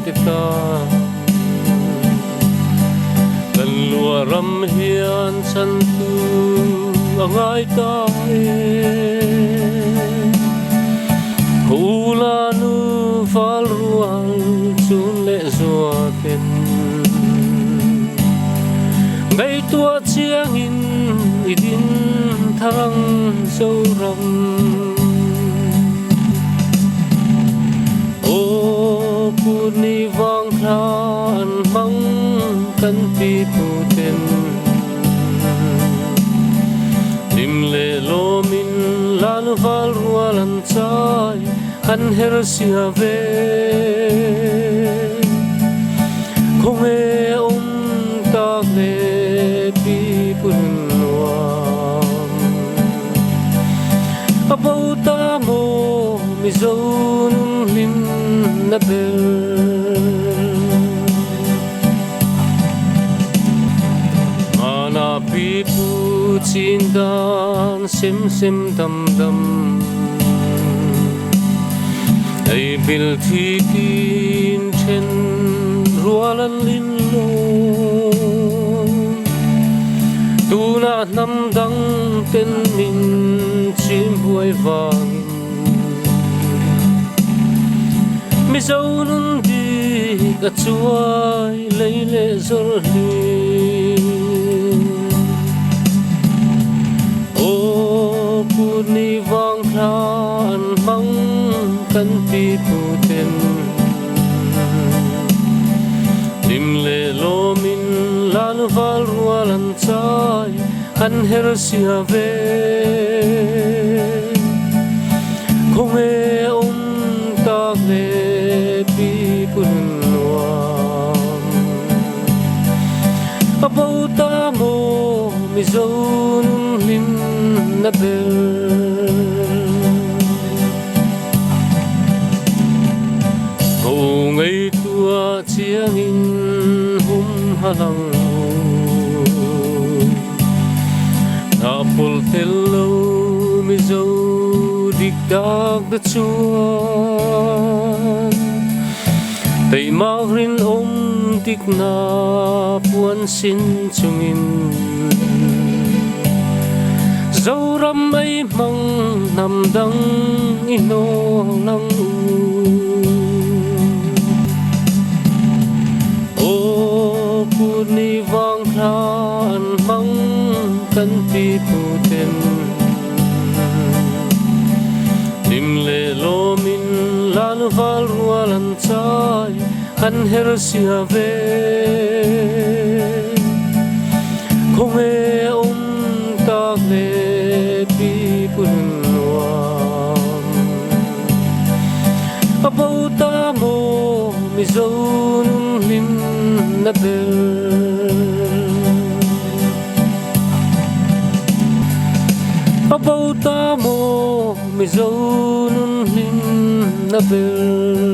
kita kan lua ram hian san tu angai ta hula nu fal rual chun le zua ken ngai tua chiang in idin tharang sâu ram ô kuni vang than mang kan pi pu ten nim le lo min lan val rualan chai kan her sia ve kong e ta le pi pun nuam abau ta mo mi zo nun lim na bel mana pi pu chin dan sim sim dam dam ai bil thi kin chen rualan lin lo tu na nam dang ten min chim buai vang mi zo nun di ka chuai lei le zor hi o kuni vang than mang kan pi pu ten lim le lo min lan val rualan chai kan her sia ve kong e ta le pi pun nuam abau ta mo mi zo nun lim na bel ho ngai tua chiang in hum halang na pol tel lo mi zo dik dak da chuan tei mau rin tik na puan sin chungin zoram ai mang nam dang ino lang o kuni vang than mang kan pi pu ten lim le lo min lan val rualan chai kan her sia ve kong e ta le pi pun nuam abau ta mo mi zo nun lim na bel abau ta mo mi zo nun lim na bel